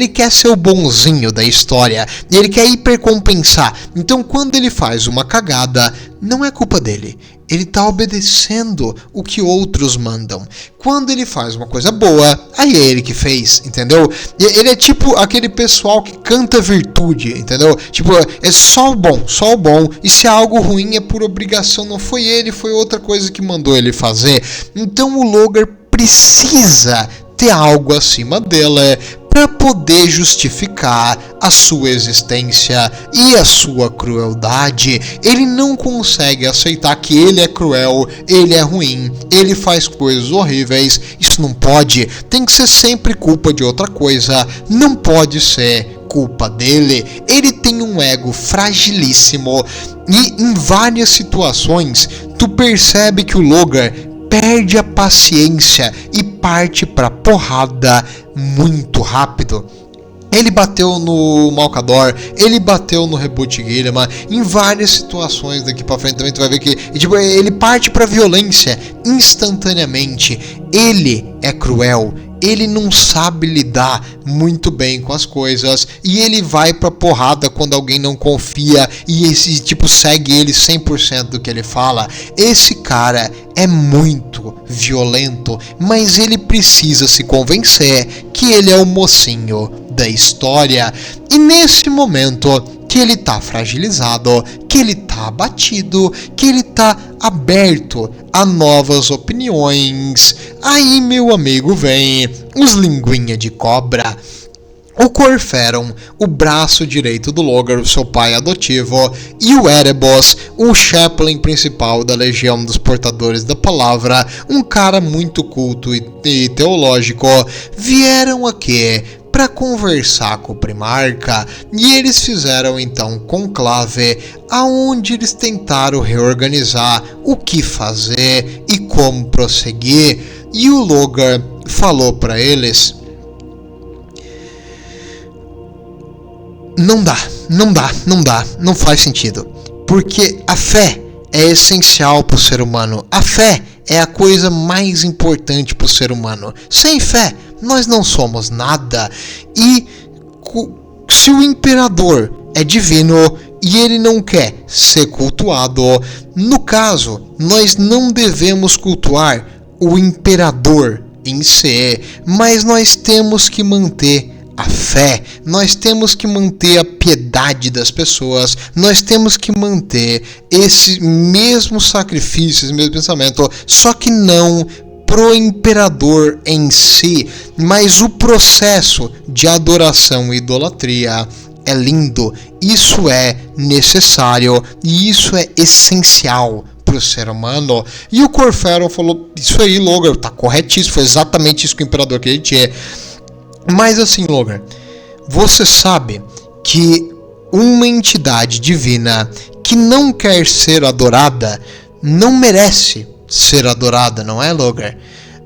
quer ser o bonzinho da história, ele quer hipercompensar. Então quando ele faz uma cagada, não é culpa dele. Ele está obedecendo o que outros mandam. Quando ele faz uma coisa boa, aí é ele que fez, entendeu? Ele é tipo aquele pessoal que canta virtude, entendeu? É só o bom. E se é algo ruim é por obrigação, não foi ele, foi outra coisa que mandou ele fazer. Então o Logar precisa ter algo acima dela para poder justificar a sua existência e a sua crueldade. Ele não consegue aceitar que ele é cruel, ele é ruim, ele faz coisas horríveis. Isso não pode, tem que ser sempre culpa de outra coisa, não pode ser culpa dele. Ele tem um ego fragilíssimo e em várias situações tu percebe que o Logar perde a paciência e parte pra porrada muito rápido. Ele bateu no Malcador, ele bateu no Reboot Guilherme, em várias situações daqui pra frente também tu vai ver que ele parte pra violência instantaneamente. Ele é cruel, ele não sabe lidar muito bem com as coisas e ele vai pra porrada quando alguém não confia e esse segue ele 100% do que ele fala. Esse cara é muito violento, mas ele precisa se convencer que ele é o mocinho da história. E nesse momento que ele tá fragilizado, que ele tá abatido, que ele tá aberto a novas opiniões, aí, meu amigo, vem os linguinha de cobra. O Corferon, o braço direito do Logar, o seu pai adotivo, e o Erebos, o chaplain principal da Legião dos Portadores da Palavra, um cara muito culto e teológico, vieram aqui para conversar com o Primarca, e eles fizeram então conclave, aonde eles tentaram reorganizar o que fazer e como prosseguir, e o Logar falou para eles: não faz sentido, porque a fé é essencial para o ser humano, a fé é a coisa mais importante para o ser humano. Sem fé, nós não somos nada. E se o imperador é divino e ele não quer ser cultuado, no caso, nós não devemos cultuar o imperador em si, mas nós temos que manter a fé, nós temos que manter a piedade das pessoas, nós temos que manter esse mesmo sacrifício, esse mesmo pensamento, só que não pro imperador em si, mas o processo de adoração e idolatria é lindo, isso é necessário e isso é essencial pro ser humano. E o Corferon falou: isso aí, Logar, tá corretíssimo, foi exatamente isso que o imperador queria. Mas assim, Logar, você sabe que uma entidade divina que não quer ser adorada não merece ser adorada, não é, Logar?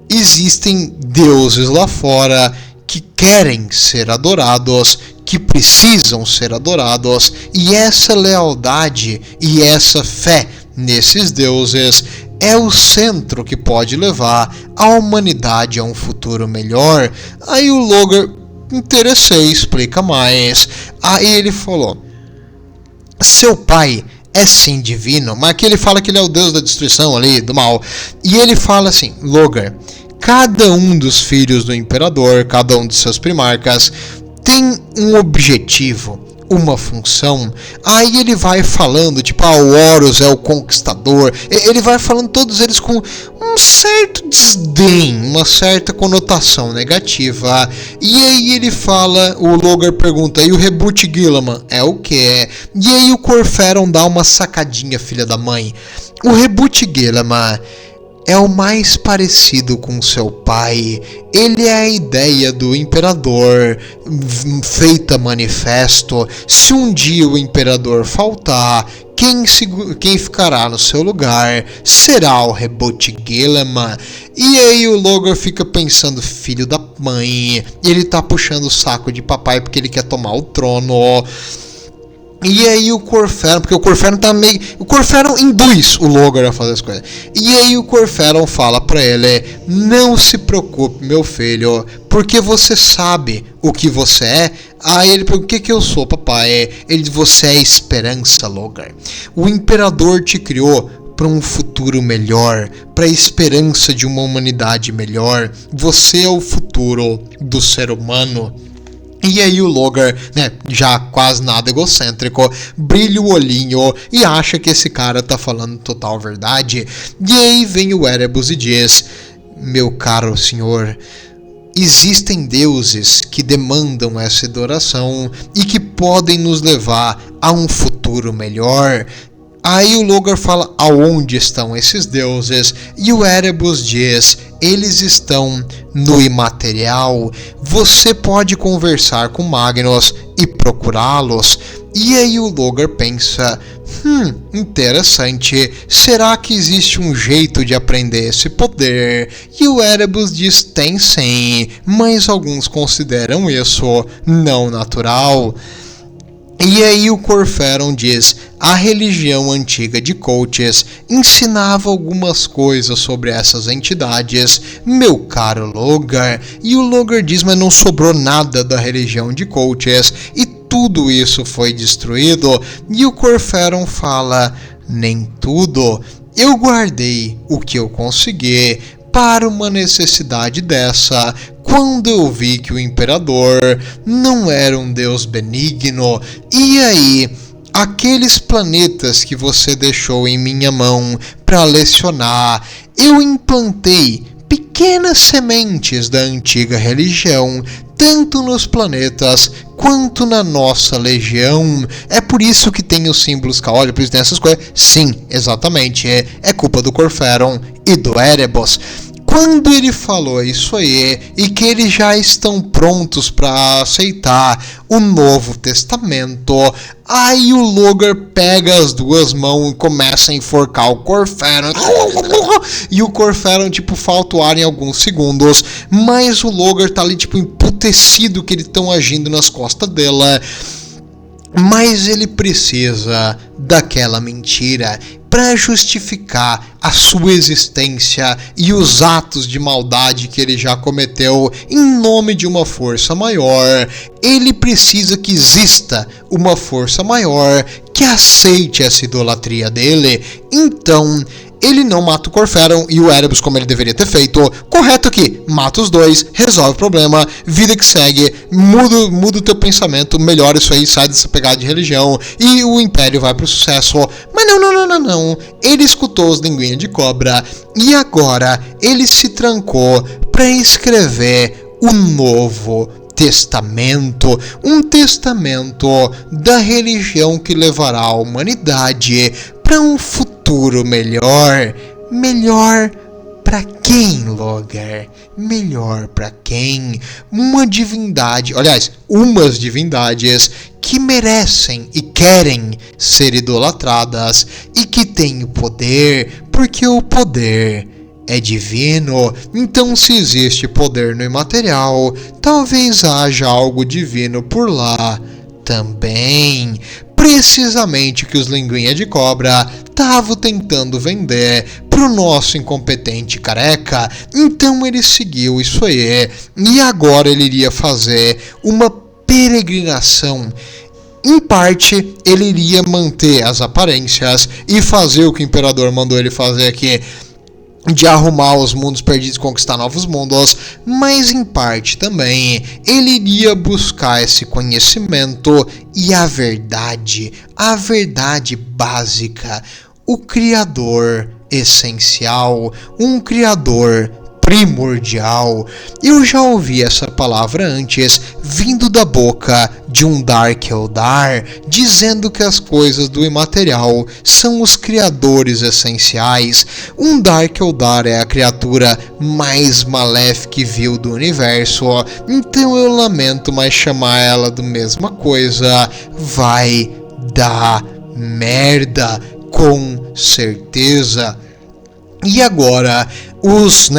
Existem deuses lá fora que querem ser adorados, que precisam ser adorados, e essa lealdade e essa fé nesses deuses é o centro que pode levar a humanidade a um futuro melhor. Aí o Logar, interessei, explica mais. Aí ele falou: seu pai é sim divino, mas aqui ele fala que ele é o deus da destruição ali, do mal. E ele fala assim: Logar, cada um dos filhos do imperador, cada um de seus primarcas, tem um objetivo, uma função. Aí ele vai falando, tipo, o Horus é o conquistador, ele vai falando todos eles com um certo desdém, uma certa conotação negativa. E aí ele fala, o Logar pergunta: e o Rebut Guilliman é o que? E aí o Corferon dá uma sacadinha, filha da mãe. O Rebut Guilliman é o mais parecido com seu pai. Ele é a ideia do imperador feita manifesto. Se um dia o imperador faltar, quem ficará no seu lugar será o Rebut Guilliman. E aí o Logar fica pensando: filho da mãe, ele tá puxando o saco de papai porque ele quer tomar o trono. E aí o Corferon, porque o Corferon tá meio... O Corferon induz o Logar a fazer as coisas. E aí o Corferon fala pra ele: não se preocupe, meu filho, porque você sabe o que você é. Aí ele pergunta: o que eu sou, papai? Ele diz: você é esperança, Logar. O imperador te criou para um futuro melhor, para a esperança de uma humanidade melhor. Você é o futuro do ser humano. E aí o Logar, né, já quase nada egocêntrico, brilha o olhinho e acha que esse cara tá falando total verdade. E aí vem o Erebus e diz: meu caro senhor, existem deuses que demandam essa adoração e que podem nos levar a um futuro melhor. Aí o Logar fala: aonde estão esses deuses? E o Erebus diz: eles estão no imaterial. Você pode conversar com Magnus e procurá-los. E aí o Logar pensa: interessante, será que existe um jeito de aprender esse poder? E o Erebus diz: tem sim, mas alguns consideram isso não natural. E aí o Corferon diz: a religião antiga de Coates ensinava algumas coisas sobre essas entidades, meu caro Logar. E o Logar diz: mas não sobrou nada da religião de Coates e tudo isso foi destruído. E o Corferon fala: nem tudo, eu guardei o que eu consegui para uma necessidade dessa, quando eu vi que o imperador não era um deus benigno. E aí, aqueles planetas que você deixou em minha mão para lecionar, eu implantei pequenas sementes da antiga religião, tanto nos planetas quanto na nossa legião. É por isso que tem os símbolos caóticos, por isso tem essas coisas. Sim, exatamente, é culpa do Corferon e do Erebus. Quando ele falou isso aí, e que eles já estão prontos para aceitar o Novo Testamento, aí o Logar pega as duas mãos e começa a enforcar o Corferon. E o Corferon, falta o ar em alguns segundos, mas o Logar tá ali, emputecido que eles estão agindo nas costas dela. Mas ele precisa daquela mentira para justificar a sua existência e os atos de maldade que ele já cometeu em nome de uma força maior. Ele precisa que exista uma força maior que aceite essa idolatria dele. Então, ele não mata o Corferon e o Erebus como ele deveria ter feito. Correto aqui, mata os dois, resolve o problema, vida que segue, muda o teu pensamento, melhora isso aí, sai dessa pegada de religião e o Império vai pro sucesso. Mas não. Ele escutou os linguinhas de cobra e agora ele se trancou para escrever o Novo Testamento, um testamento da religião que levará a humanidade para um futuro melhor. Melhor para quem, Logar? Melhor para quem? Uma divindade, aliás, umas divindades que merecem e querem ser idolatradas e que têm o poder, porque o poder é divino. Então, se existe poder no imaterial, talvez haja algo divino por lá também. Precisamente o que os linguinha de cobra estavam tentando vender pro nosso incompetente careca. Então ele seguiu isso aí e agora ele iria fazer uma peregrinação. Em parte, ele iria manter as aparências e fazer o que o imperador mandou ele fazer aqui, de arrumar os mundos perdidos e conquistar novos mundos, mas em parte também ele iria buscar esse conhecimento e a verdade básica, o Criador essencial, um Criador primordial. Eu já ouvi essa palavra antes, vindo da boca de um Dark Eldar, dizendo que as coisas do imaterial são os criadores essenciais. Um Dark Eldar é a criatura mais maléfica e vil do universo, então eu lamento, mas chamar ela da mesma coisa vai dar merda, com certeza. E agora os,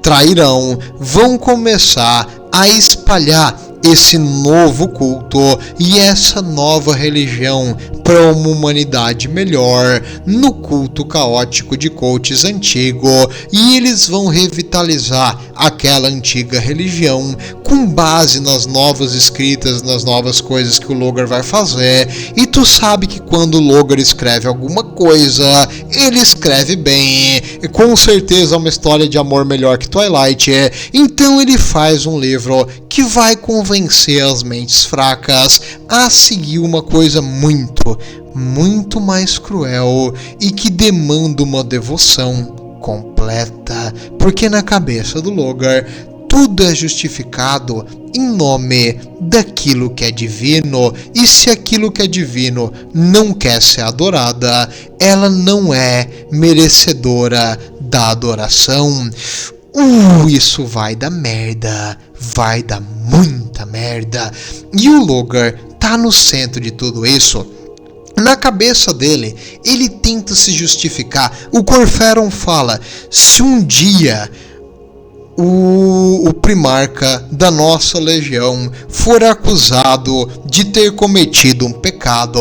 trairão, vão começar a espalhar esse novo culto e essa nova religião para uma humanidade melhor no culto caótico de coaches antigo, e eles vão revitalizar aquela antiga religião com base nas novas escritas, nas novas coisas que o Logar vai fazer. E tu sabe que quando o Logar escreve alguma coisa, ele escreve bem, e com certeza é uma história de amor melhor que Twilight. Então ele faz um livro que vai convencer as mentes fracas a seguir uma coisa muito mais cruel e que demanda uma devoção completa, porque na cabeça do Logar tudo é justificado em nome daquilo que é divino, e se aquilo que é divino não quer ser adorada, ela não é merecedora da adoração. Isso vai dar merda, vai dar muita merda. E o Logar tá no centro de tudo isso. Na cabeça dele, ele tenta se justificar. O Corferon fala: se um dia o primarca da nossa legião for acusado de ter cometido um pecado,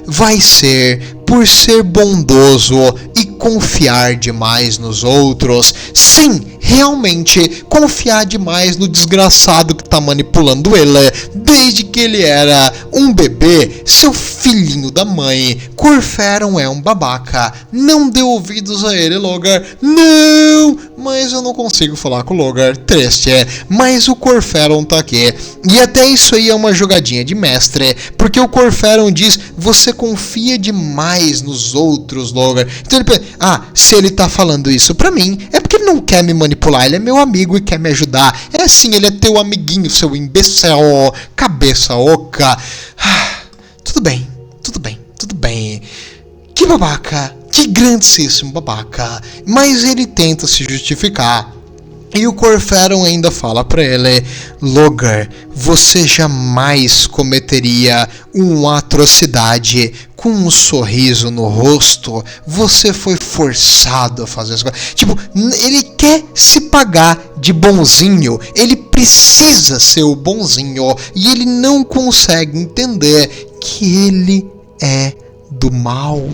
vai ser por ser bondoso e confiar demais nos outros. Sim, realmente confiar demais no desgraçado que tá manipulando ele desde que ele era um bebê, seu filhinho da mãe. Corferon é um babaca. Não dê ouvidos a ele, Logar. Não! Mas eu não consigo falar com o Logar. Triste, mas o Corferon tá aqui. E até isso aí é uma jogadinha de mestre, porque o Corferon diz: você confia demais nos outros, Logar. Então ele pensa: se ele tá falando isso pra mim, é porque ele não quer me manipular, ele é meu amigo e quer me ajudar. É sim, ele é teu amiguinho, seu imbecil, cabeça oca. Tudo bem. Que babaca, que grandíssimo babaca. Mas ele tenta se justificar E o Corferon ainda fala pra ele: Logar, você jamais cometeria uma atrocidade com um sorriso no rosto. Você foi forçado a fazer isso. Tipo, ele quer se pagar de bonzinho. Ele precisa ser o bonzinho. E ele não consegue entender que ele é do mal.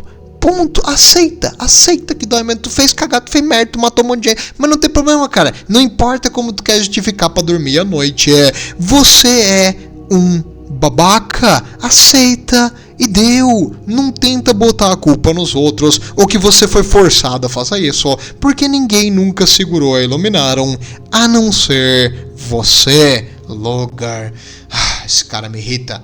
Ponto, aceita que dói, mas tu fez cagada, tu fez merda, tu matou um monte de gente, mas não tem problema, cara, não importa como tu quer justificar pra dormir à noite, você é um babaca, aceita e deu, não tenta botar a culpa nos outros, ou que você foi forçado a fazer isso, porque ninguém nunca segurou a Illuminarum, a não ser você, Logar. Esse cara me irrita.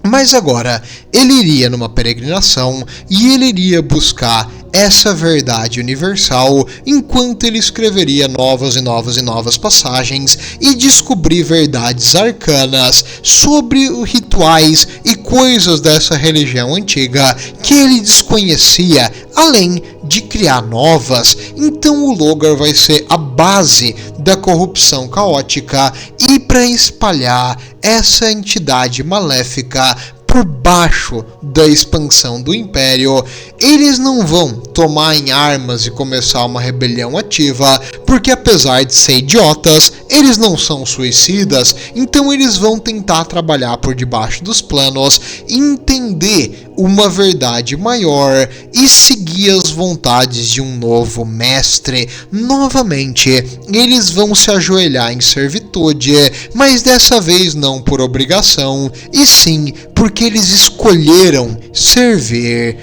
Mas agora, ele iria numa peregrinação e ele iria buscar essa verdade universal enquanto ele escreveria novas passagens e descobrir verdades arcanas sobre rituais e coisas dessa religião antiga que ele desconhecia, além de criar novas. Então o Logar vai ser a base da corrupção caótica e para espalhar essa entidade maléfica por baixo da expansão do Império. Eles não vão tomar em armas e começar uma rebelião ativa, porque apesar de ser idiotas, eles não são suicidas, então eles vão tentar trabalhar por debaixo dos planos, entender uma verdade maior e seguir as vontades de um novo mestre. Novamente, eles vão se ajoelhar em servitude, mas dessa vez não por obrigação, e sim porque eles escolheram servir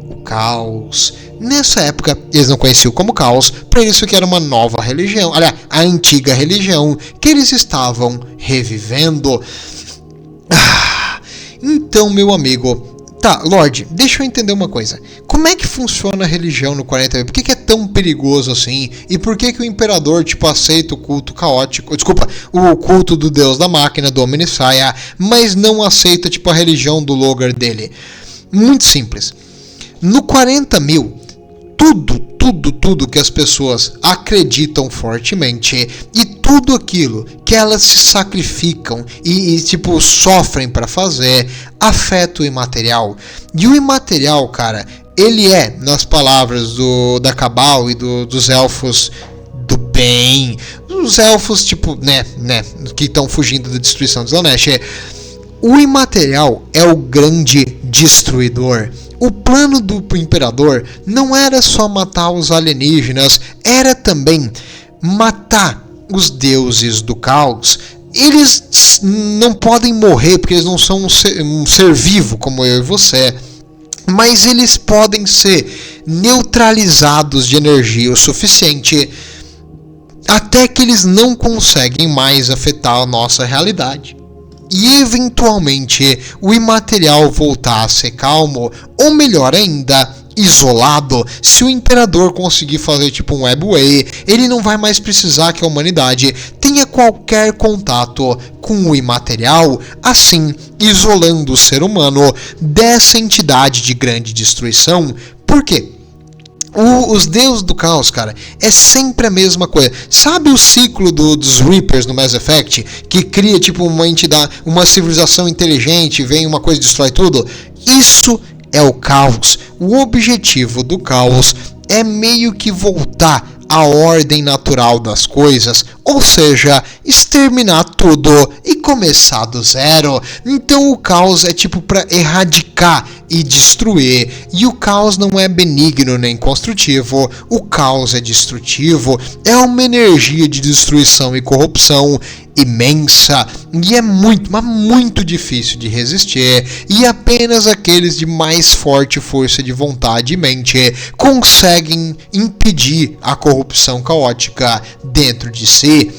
o caos. Nessa época, eles não conheciam como caos, por isso que era uma nova religião, aliás, a antiga religião que eles estavam revivendo. Então, meu amigo, tá, Lorde, deixa eu entender uma coisa. Como é que funciona a religião no 40? Por que é tão perigoso assim? E por que o Imperador, aceita o culto caótico, o culto do Deus da Máquina, do Omnissiah, mas não aceita, a religião do Logar dele? Muito simples. No 40.000, tudo que as pessoas acreditam fortemente e tudo aquilo que elas se sacrificam e sofrem para fazer afeta o imaterial. E o imaterial, cara, ele é, nas palavras da Cabal e dos elfos do bem, os elfos que estão fugindo da destruição de Slaanesh, o imaterial é o grande destruidor. O plano do Imperador não era só matar os alienígenas, era também matar os deuses do caos. Eles não podem morrer porque eles não são um ser vivo como eu e você, mas eles podem ser neutralizados de energia o suficiente até que eles não conseguem mais afetar a nossa realidade. E eventualmente o imaterial voltar a ser calmo, ou melhor ainda, isolado. Se o Imperador conseguir fazer um Webway, ele não vai mais precisar que a humanidade tenha qualquer contato com o imaterial, assim isolando o ser humano dessa entidade de grande destruição. Por quê? Os deuses do caos, cara, é sempre a mesma coisa. Sabe o ciclo dos Reapers no Mass Effect? Que cria uma entidade, uma civilização inteligente, vem uma coisa e destrói tudo? Isso é o caos. O objetivo do caos é meio que voltar à ordem natural das coisas, ou seja, exterminar tudo e começar do zero. Então o caos é para erradicar e destruir, e o caos não é benigno nem construtivo, o caos é destrutivo, é uma energia de destruição e corrupção imensa, e é muito difícil de resistir, e apenas aqueles de mais forte força de vontade e mente conseguem impedir a corrupção caótica dentro de si,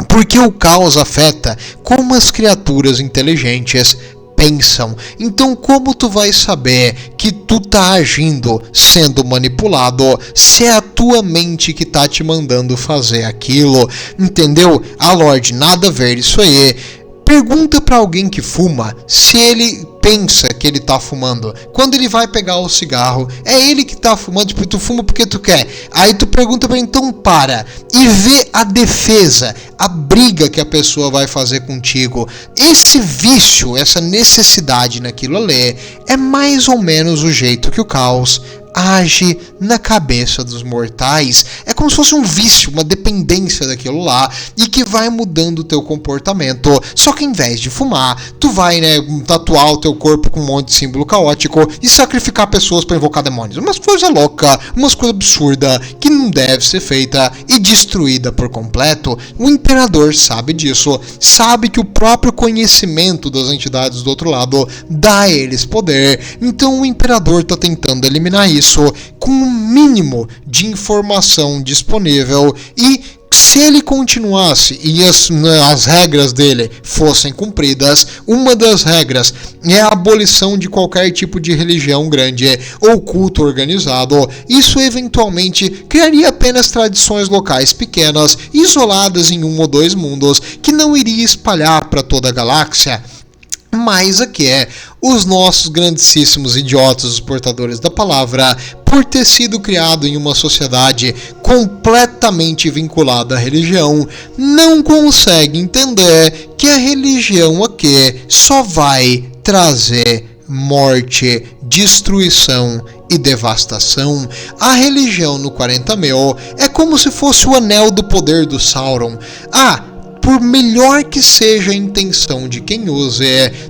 porque o caos afeta como as criaturas inteligentes pensam. Então como tu vai saber que tu tá agindo sendo manipulado se é a tua mente que tá te mandando fazer aquilo? Entendeu? Lorde, nada a ver isso aí. Pergunta pra alguém que fuma se ele pensa que ele tá fumando. Quando ele vai pegar o cigarro, é ele que tá fumando, tipo, tu fuma porque tu quer. Aí tu pergunta pra ele, então para. E vê a defesa, a briga que a pessoa vai fazer contigo. Esse vício, essa necessidade naquilo ali, é mais ou menos o jeito que o caos age na cabeça dos mortais. É como se fosse um vício, uma dependência daquilo lá, e que vai mudando o teu comportamento. Só que em vez de fumar, tu vai, tatuar o teu corpo com um monte de símbolo caótico e sacrificar pessoas para invocar demônios. Umas coisas loucas, umas coisas absurdas que não deve ser feita e destruída por completo. O imperador sabe disso, sabe que o próprio conhecimento das entidades do outro lado dá a eles poder. Então o imperador tá tentando eliminar isso com o mínimo de informação disponível, e se ele continuasse e as regras dele fossem cumpridas, uma das regras é a abolição de qualquer tipo de religião grande ou culto organizado. Isso eventualmente criaria apenas tradições locais pequenas, isoladas em um ou dois mundos, que não iria espalhar para toda a galáxia. Mas aqui os nossos grandíssimos idiotas, os portadores da palavra, por ter sido criado em uma sociedade completamente vinculada à religião, não conseguem entender que a religião aqui só vai trazer morte, destruição e devastação. A religião no 40.000 é como se fosse o anel do poder do Sauron. Por melhor que seja a intenção de quem use,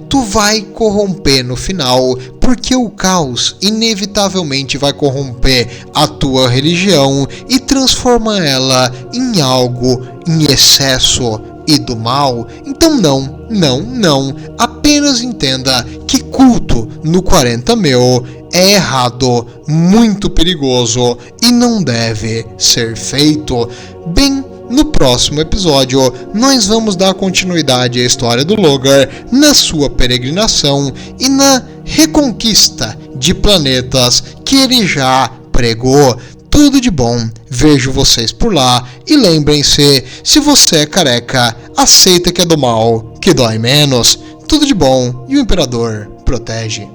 tu vai corromper no final, porque o caos inevitavelmente vai corromper a tua religião e transformar ela em algo em excesso e do mal. Então não, apenas entenda que culto no 40.000 é errado, muito perigoso e não deve ser feito. Bem, no próximo episódio, nós vamos dar continuidade à história do Logar na sua peregrinação e na reconquista de planetas que ele já pregou. Tudo de bom, vejo vocês por lá e lembrem-se, se você é careca, aceita que é do mal, que dói menos. Tudo de bom e o Imperador protege.